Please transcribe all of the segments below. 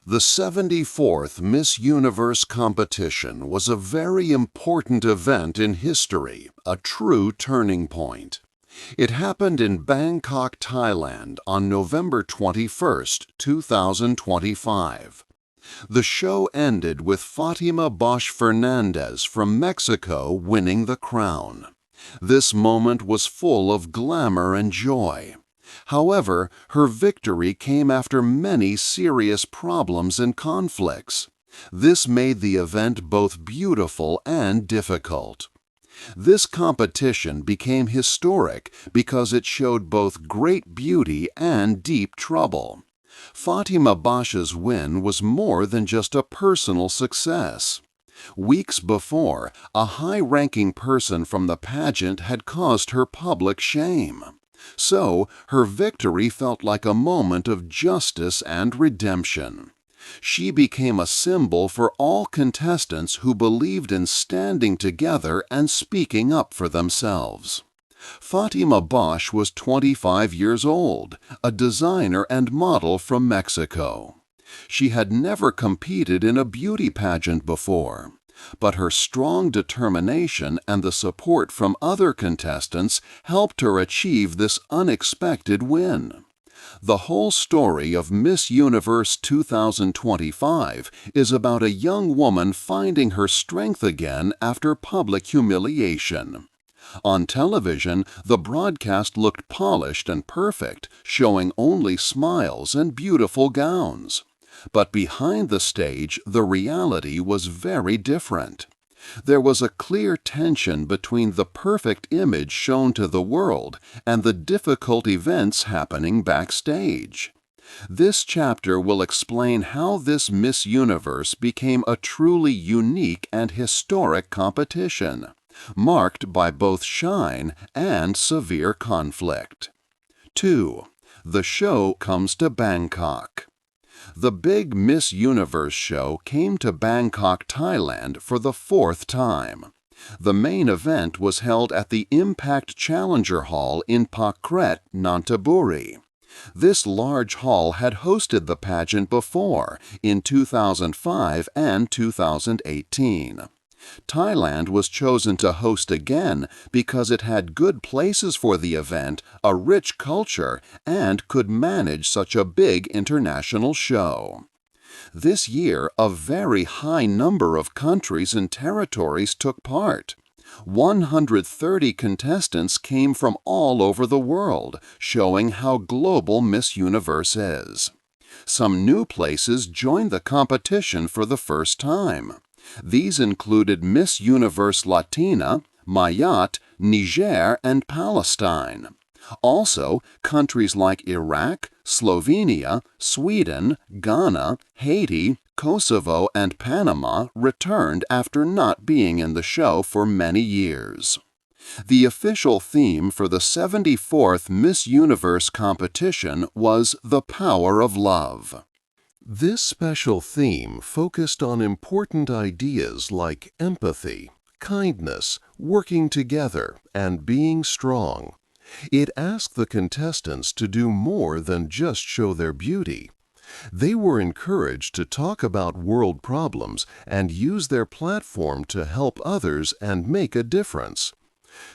The 74th Miss Universe competition was a very important event in history, a true turning point. It happened in Bangkok, Thailand on November 21, 2025. The show ended with Fatima Bosch Fernandez from Mexico winning the crown. This moment was full of glamour and joy. However, her victory came after many serious problems and conflicts. This made the event both beautiful and difficult. This competition became historic because it showed both great beauty and deep trouble. Fatima Bosch's win was more than just a personal success. Weeks before, a high-ranking person from the pageant had caused her public shame. So, her victory felt like a moment of justice and redemption. She became a symbol for all contestants who believed in standing together and speaking up for themselves. Fatima Bosch was 25 years old, a designer and model from Mexico. She had never competed in a beauty pageant before, but her strong determination and the support from other contestants helped her achieve this unexpected win. The whole story of Miss Universe 2025 is about a young woman finding her strength again after public humiliation. On television, the broadcast looked polished and perfect, showing only smiles and beautiful gowns. But behind the stage, the reality was very different. There was a clear tension between the perfect image shown to the world and the difficult events happening backstage. This chapter will explain how this Miss Universe became a truly unique and historic competition, marked by both shine and severe conflict. 2. The show comes to Bangkok. The big Miss Universe show came to Bangkok, Thailand for the 4th time. The main event was held at the Impact Challenger Hall in Pakret, Nonthaburi. This large hall had hosted the pageant before, in 2005 and 2018. Thailand was chosen to host again because it had good places for the event, a rich culture, and could manage such a big international show. This year, a very high number of countries and territories took part. 130 contestants came from all over the world, showing how global Miss Universe is. Some new places joined the competition for the first time. These included Miss Universe Latina, Mayotte, Niger, and Palestine. Also, countries like Iraq, Slovenia, Sweden, Ghana, Haiti, Kosovo, and Panama returned after not being in the show for many years. The official theme for the 74th Miss Universe competition was The Power of Love. This special theme focused on important ideas like empathy, kindness, working together, and being strong. It asked the contestants to do more than just show their beauty. They were encouraged to talk about world problems and use their platform to help others and make a difference.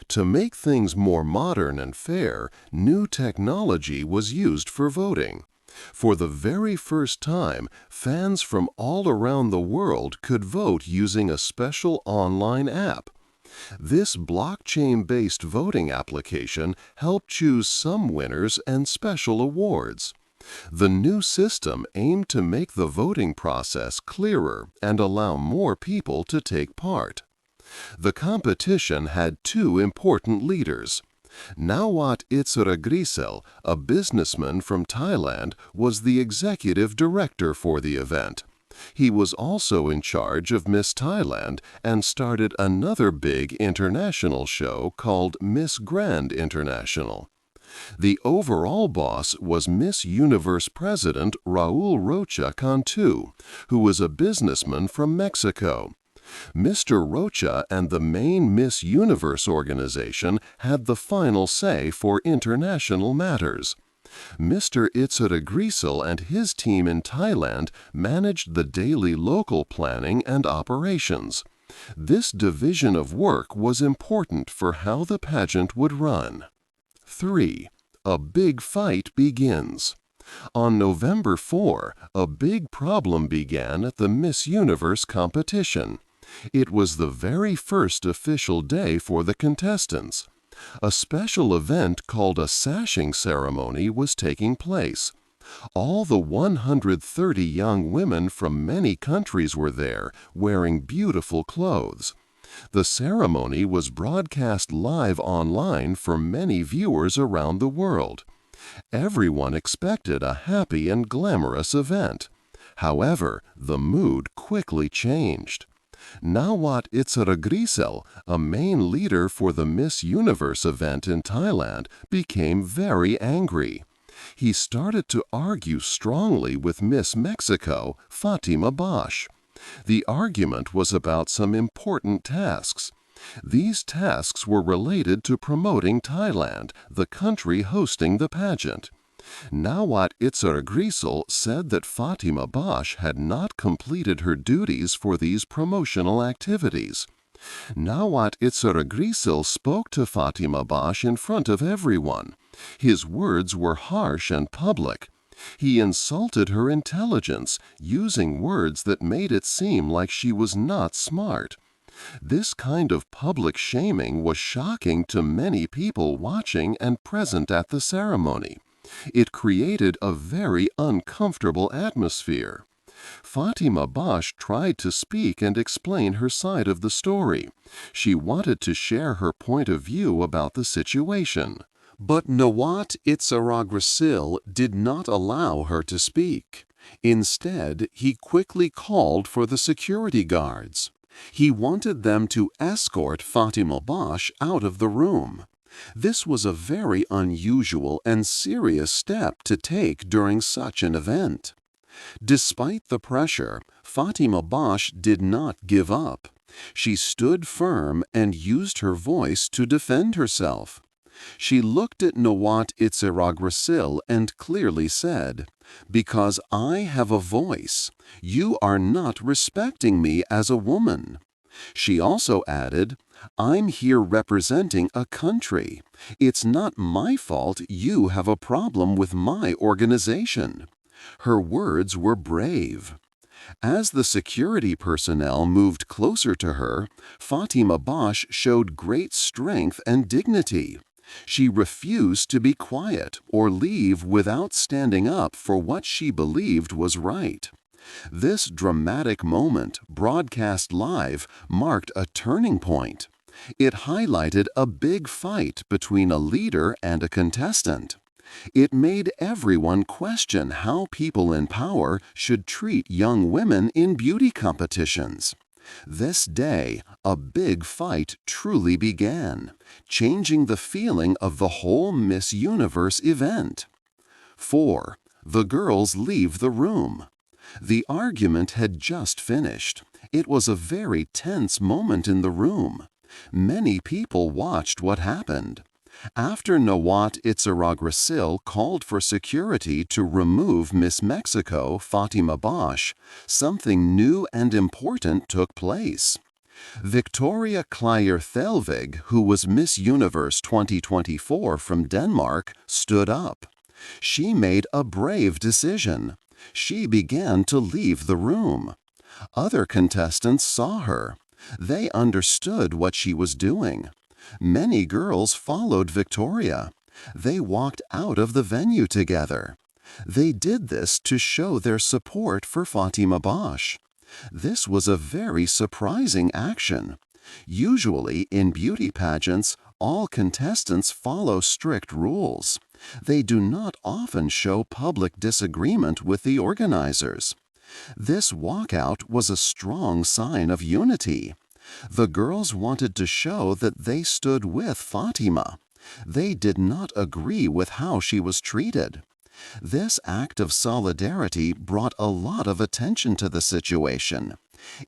To make things more modern and fair, new technology was used for voting. For the very first time, fans from all around the world could vote using a special online app. This blockchain-based voting application helped choose some winners and special awards. The new system aimed to make the voting process clearer and allow more people to take part. The competition had 2 important leaders. Nawat Itzragrisel, a businessman from Thailand, was the executive director for the event. He was also in charge of Miss Thailand and started another big international show called Miss Grand International. The overall boss was Miss Universe President Raul Rocha Cantu, who was a businessman from Mexico. Mr. Rocha and the main Miss Universe organization had the final say for international matters. Mr. Itzeragrisel and his team in Thailand managed the daily local planning and operations. This division of work was important for how the pageant would run. 3. A big fight begins. On November 4, a big problem began at the Miss Universe competition. It was the very first official day for the contestants. A special event called a sashing ceremony was taking place. All the 130 young women from many countries were there, wearing beautiful clothes. The ceremony was broadcast live online for many viewers around the world. Everyone expected a happy and glamorous event. However, the mood quickly changed. Nawat Itzeragrisel, a main leader for the Miss Universe event in Thailand, became very angry. He started to argue strongly with Miss Mexico, Fatima Bosch. The argument was about some important tasks. These tasks were related to promoting Thailand, the country hosting the pageant. Nawat Itzeragrisel said that Fatima Bosch had not completed her duties for these promotional activities. Nawat Itzeragrisel spoke to Fatima Bosch in front of everyone. His words were harsh and public. He insulted her intelligence, using words that made it seem like she was not smart. This kind of public shaming was shocking to many people watching and present at the ceremony. It created a very uncomfortable atmosphere. Fatima Bosch tried to speak and explain her side of the story. She wanted to share her point of view about the situation. But Nawat Itzeragrisel did not allow her to speak. Instead, he quickly called for the security guards. He wanted them to escort Fatima Bosch out of the room. This was a very unusual and serious step to take during such an event. Despite the pressure, Fatima Bosch did not give up. She stood firm and used her voice to defend herself. She looked at Nawat Itzeragrisel and clearly said, "Because I have a voice, you are not respecting me as a woman." She also added, "I'm here representing a country. It's not my fault you have a problem with my organization." Her words were brave. As the security personnel moved closer to her, Fatima Bosch showed great strength and dignity. She refused to be quiet or leave without standing up for what she believed was right. This dramatic moment, broadcast live, marked a turning point. It highlighted a big fight between a leader and a contestant. It made everyone question how people in power should treat young women in beauty competitions. This day, a big fight truly began, changing the feeling of the whole Miss Universe event. 4. The girls leave the room. The argument had just finished. It was a very tense moment in the room. Many people watched what happened. After Nawat Itzeragrisel called for security to remove Miss Mexico, Fatima Bosch, something new and important took place. Victoria Kleyer-Thelvig, who was Miss Universe 2024 from Denmark, stood up. She made a brave decision. She began to leave the room. Other contestants saw her. They understood what she was doing. Many girls followed Victoria. They walked out of the venue together. They did this to show their support for Fatima Bosch. This was a very surprising action. Usually, in beauty pageants, all contestants follow strict rules. They do not often show public disagreement with the organizers. This walkout was a strong sign of unity. The girls wanted to show that they stood with Fatima. They did not agree with how she was treated. This act of solidarity brought a lot of attention to the situation.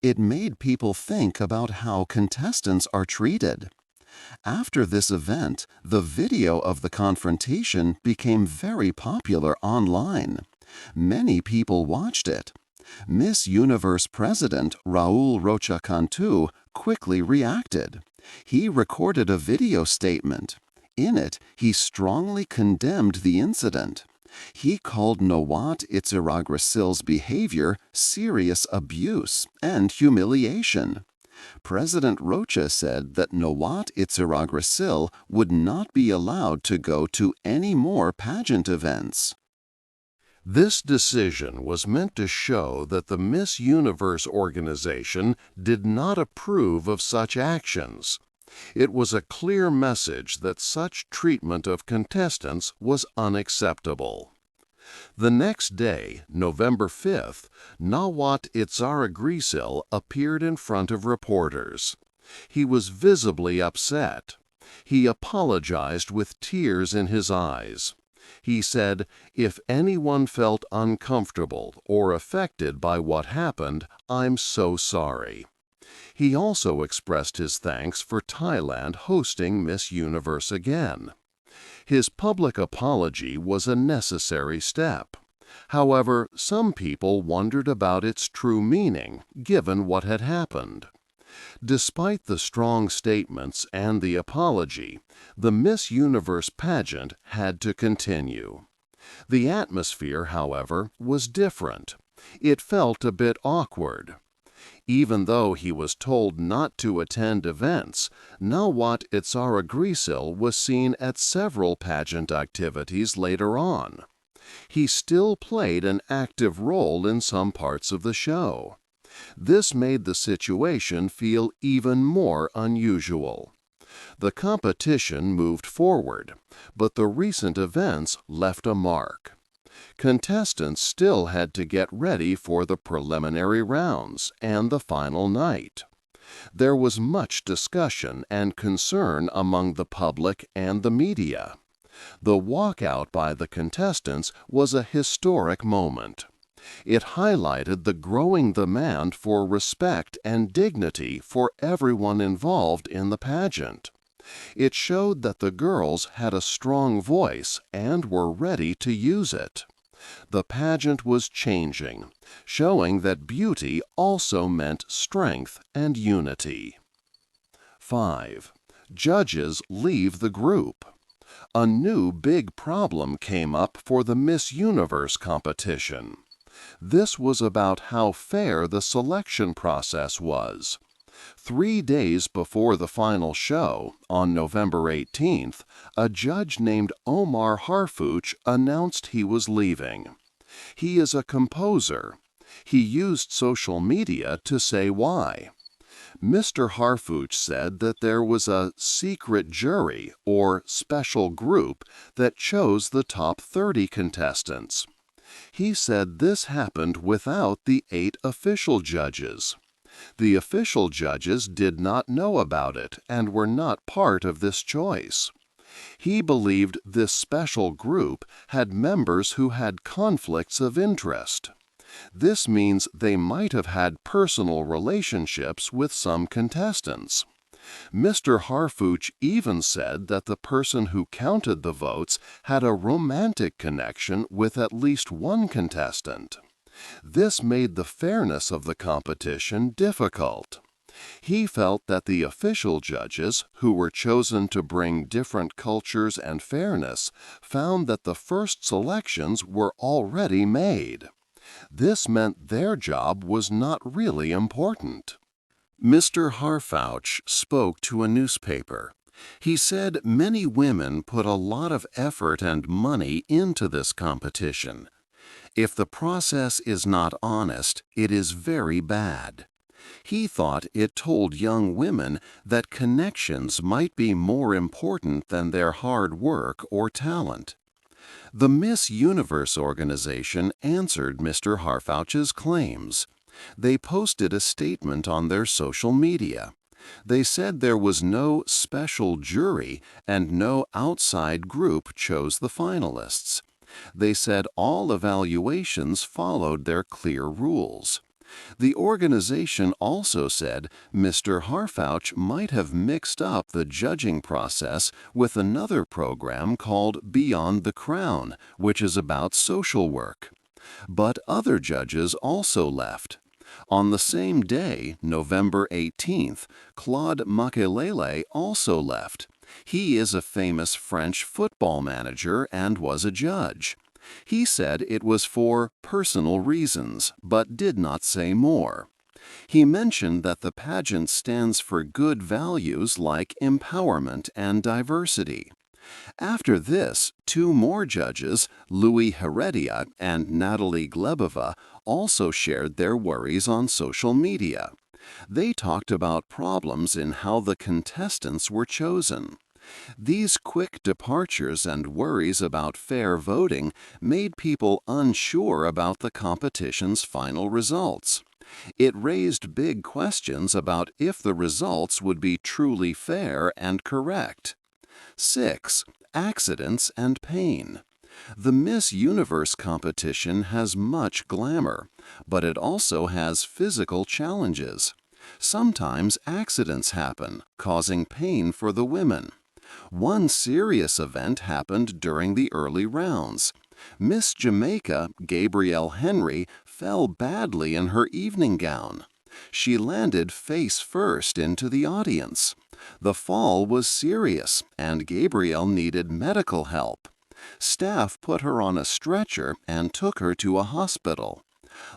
It made people think about how contestants are treated. After this event, the video of the confrontation became very popular online. Many people watched it. Miss Universe President Raul Rocha Cantu quickly reacted. He recorded a video statement. In it, he strongly condemned the incident. He called Nawat Itziragrasil's behavior serious abuse and humiliation. President Rocha said that Nawat Itziragrasil would not be allowed to go to any more pageant events. This decision was meant to show that the Miss Universe organization did not approve of such actions. It was a clear message that such treatment of contestants was unacceptable. The next day, November 5th, Nawat Itziragrasil appeared in front of reporters. He was visibly upset. He apologized with tears in his eyes. He said, "If anyone felt uncomfortable or affected by what happened, I'm so sorry." He also expressed his thanks for Thailand hosting Miss Universe again. His public apology was a necessary step. However, some people wondered about its true meaning, given what had happened. Despite the strong statements and the apology, the Miss Universe pageant had to continue. The atmosphere, however, was different. It felt a bit awkward. Even though he was told not to attend events, Nawat Itziragrasil was seen at several pageant activities later on. He still played an active role in some parts of the show. This made the situation feel even more unusual. The competition moved forward, but the recent events left a mark. Contestants still had to get ready for the preliminary rounds and the final night. There was much discussion and concern among the public and the media. The walkout by the contestants was a historic moment. It highlighted the growing demand for respect and dignity for everyone involved in the pageant. It showed that the girls had a strong voice and were ready to use it. The pageant was changing, showing that beauty also meant strength and unity. 5. Judges leave the group. A new big problem came up for the Miss Universe competition. This was about how fair the selection process was. 3 days before the final show, on November 18th, a judge named Omar Harfouch announced he was leaving. He is a composer. He used social media to say why. Mr. Harfouch said that there was a secret jury or special group that chose the top 30 contestants. He said this happened without the 8 official judges. The official judges did not know about it and were not part of this choice. He believed this special group had members who had conflicts of interest. This means they might have had personal relationships with some contestants. Mr. Harfouch even said that the person who counted the votes had a romantic connection with at least one contestant. This made the fairness of the competition difficult. He felt that the official judges, who were chosen to bring different cultures and fairness, found that the first selections were already made. This meant their job was not really important. Mr. Harfouch spoke to a newspaper. He said many women put a lot of effort and money into this competition. If the process is not honest, it is very bad. He thought it told young women that connections might be more important than their hard work or talent. The Miss Universe organization answered Mr. Harfouch's claims. They posted a statement on their social media. They said there was no special jury and no outside group chose the finalists. They said all evaluations followed their clear rules. The organization also said Mr. Harfouch might have mixed up the judging process with another program called Beyond the Crown, which is about social work. But other judges also left. On the same day, November 18th, Claude Makelele also left. He is a famous French football manager and was a judge. He said it was for personal reasons, but did not say more. He mentioned that the pageant stands for good values like empowerment and diversity. After this, two more judges, Louis Heredia and Natalie Glebova, also shared their worries on social media. They talked about problems in how the contestants were chosen. These quick departures and worries about fair voting made people unsure about the competition's final results. It raised big questions about if the results would be truly fair and correct. 6. Accidents and pain. The Miss Universe competition has much glamour, but it also has physical challenges. Sometimes accidents happen, causing pain for the women. One serious event happened during the early rounds. Miss Jamaica, Gabrielle Henry, fell badly in her evening gown. She landed face first into the audience. The fall was serious, and Gabrielle needed medical help. Staff put her on a stretcher and took her to a hospital.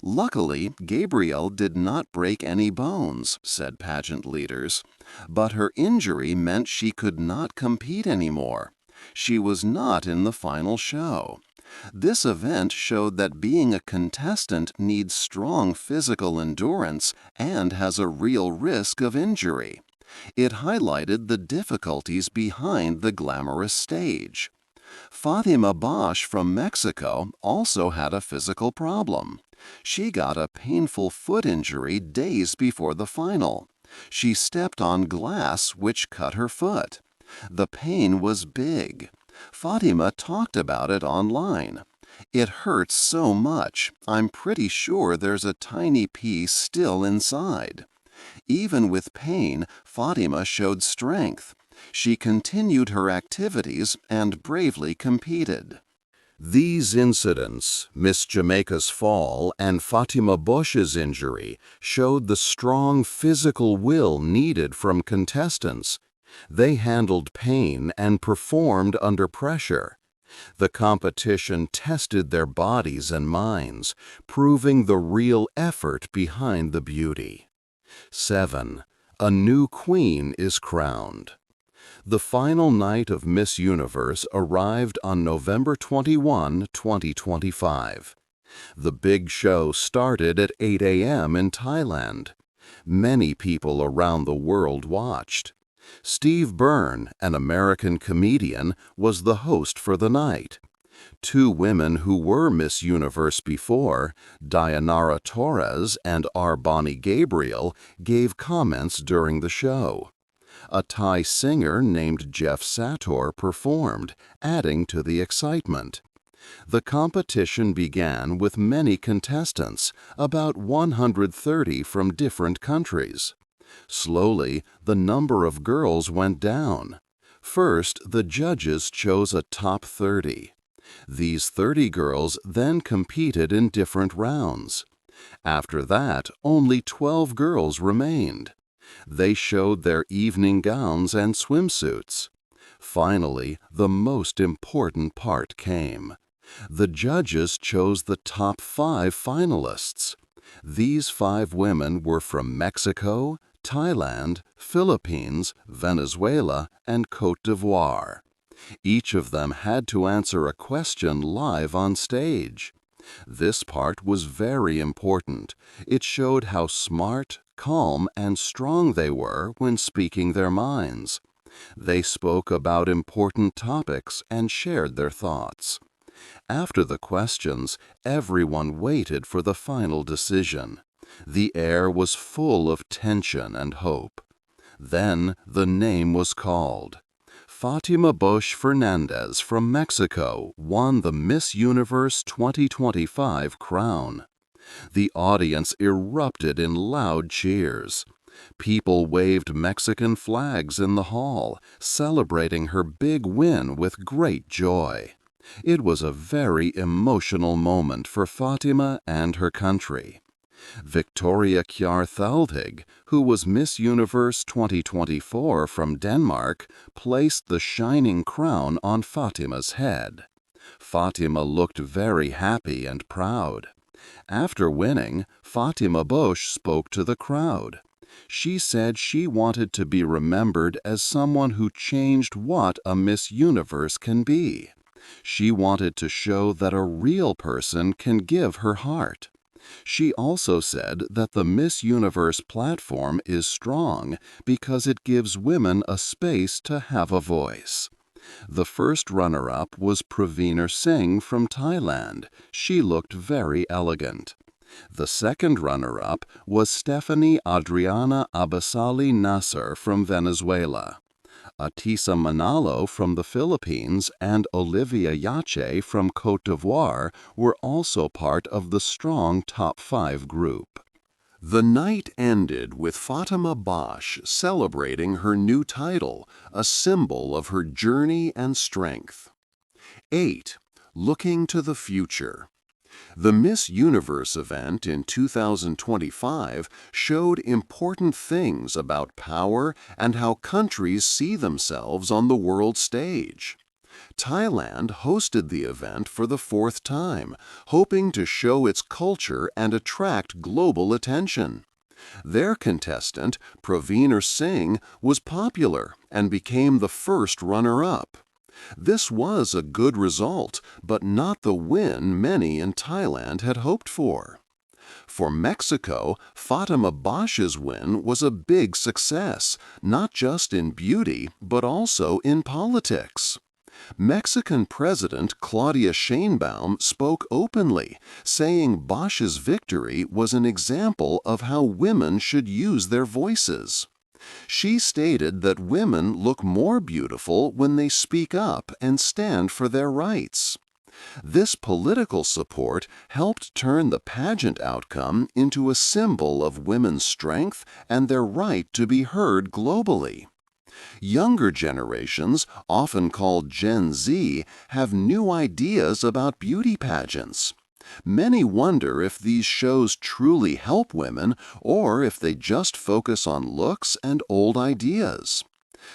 Luckily, Gabrielle did not break any bones, said pageant leaders, but her injury meant she could not compete anymore. She was not in the final show. This event showed that being a contestant needs strong physical endurance and has a real risk of injury. It highlighted the difficulties behind the glamorous stage. Fatima Bosch from Mexico also had a physical problem. She got a painful foot injury days before the final. She stepped on glass, which cut her foot. The pain was big. Fatima talked about it online. "It hurts so much, I'm pretty sure there's a tiny piece still inside." Even with pain, Fatima showed strength. She continued her activities and bravely competed. These incidents, Miss Jamaica's fall and Fatima Bosch's injury, showed the strong physical will needed from contestants. They handled pain and performed under pressure. The competition tested their bodies and minds, proving the real effort behind the beauty. 7. A new queen is crowned. The final night of Miss Universe arrived on November 21, 2025. The big show started at 8 a.m. in Thailand. Many people around the world watched. Steve Byrne, an American comedian, was the host for the night. Two women who were Miss Universe before, Dayanara Torres and R. Bonnie Gabriel, gave comments during the show. A Thai singer named Jeff Sator performed, adding to the excitement. The competition began with many contestants, about 130 from different countries. Slowly, the number of girls went down. First, the judges chose a top 30. These 30 girls then competed in different rounds. After that, only 12 girls remained. They showed their evening gowns and swimsuits. Finally, the most important part came. The judges chose the top 5 finalists. These 5 women were from Mexico, Thailand, Philippines, Venezuela, and Côte d'Ivoire. Each of them had to answer a question live on stage. This part was very important. It showed how smart, calm, and strong they were when speaking their minds. They spoke about important topics and shared their thoughts. After the questions, everyone waited for the final decision. The air was full of tension and hope. Then the name was called. Fatima Bosch Fernandez from Mexico won the Miss Universe 2025 crown. The audience erupted in loud cheers. People waved Mexican flags in the hall, celebrating her big win with great joy. It was a very emotional moment for Fatima and her country. Victoria Kjarthaldig, who was Miss Universe 2024 from Denmark, placed the shining crown on Fatima's head. Fatima looked very happy and proud. After winning, Fatima Bosch spoke to the crowd. She said she wanted to be remembered as someone who changed what a Miss Universe can be. She wanted to show that a real person can give her heart. She also said that the Miss Universe platform is strong because it gives women a space to have a voice. The first runner-up was Pravener Singh from Thailand. She looked very elegant. The second runner-up was Stephanie Adriana Abasali Nasser from Venezuela. Atisa Manalo from the Philippines and Olivia Yache from Côte d'Ivoire were also part of the strong top 5 group. The night ended with Fatima Bosch celebrating her new title, a symbol of her journey and strength. 8. Looking to the future. The Miss Universe event in 2025 showed important things about power and how countries see themselves on the world stage. Thailand hosted the event for the 4th time, hoping to show its culture and attract global attention. Their contestant, Pravener Singh, was popular and became the first runner-up. This was a good result, but not the win many in Thailand had hoped for. For Mexico, Fatima Bosch's win was a big success, not just in beauty, but also in politics. Mexican President Claudia Sheinbaum spoke openly, saying Bosch's victory was an example of how women should use their voices. She stated that women look more beautiful when they speak up and stand for their rights. This political support helped turn the pageant outcome into a symbol of women's strength and their right to be heard globally. Younger generations, often called Gen Z, have new ideas about beauty pageants. Many wonder if these shows truly help women or if they just focus on looks and old ideas.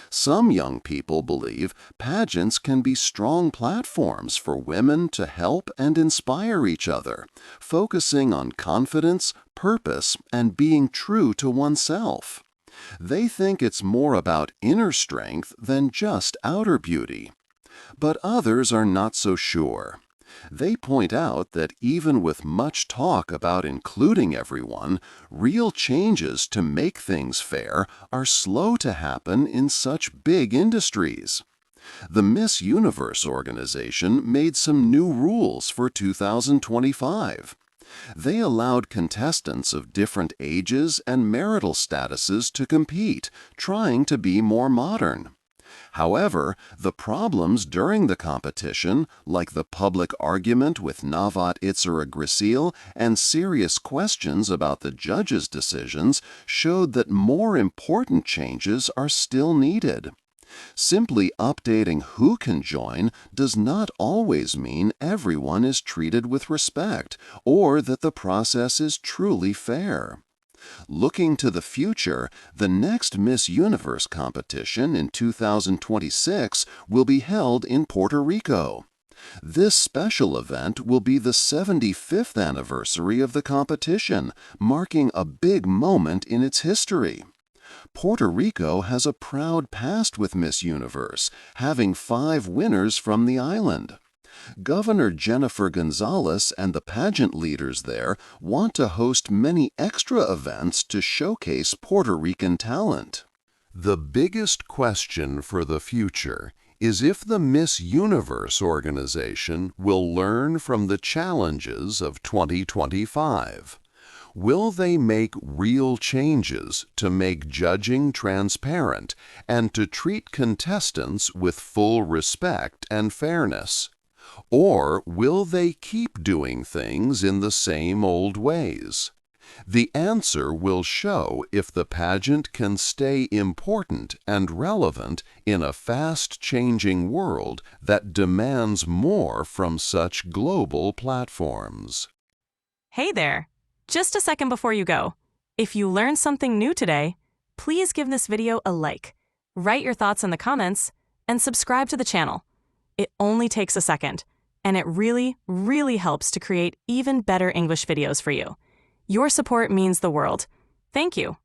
Some young people believe pageants can be strong platforms for women to help and inspire each other, focusing on confidence, purpose, and being true to oneself. They think it's more about inner strength than just outer beauty. But others are not so sure. They point out that even with much talk about including everyone, real changes to make things fair are slow to happen in such big industries. The Miss Universe organization made some new rules for 2025. They allowed contestants of different ages and marital statuses to compete, trying to be more modern. However, the problems during the competition, like the public argument with Navat Itzera and serious questions about the judges' decisions, showed that more important changes are still needed. Simply updating who can join does not always mean everyone is treated with respect or that the process is truly fair. Looking to the future, the next Miss Universe competition in 2026 will be held in Puerto Rico. This special event will be the 75th anniversary of the competition, marking a big moment in its history. Puerto Rico has a proud past with Miss Universe, having 5 winners from the island. Governor Jennifer Gonzalez and the pageant leaders there want to host many extra events to showcase Puerto Rican talent. The biggest question for the future is if the Miss Universe organization will learn from the challenges of 2025. Will they make real changes to make judging transparent and to treat contestants with full respect and fairness? Or will they keep doing things in the same old ways? The answer will show if the pageant can stay important and relevant in a fast-changing world that demands more from such global platforms. Hey there! Just a second before you go. If you learned something new today, please give this video a like, write your thoughts in the comments, and subscribe to the channel. It only takes a second, and it really, really helps to create even better English videos for you. Your support means the world. Thank you.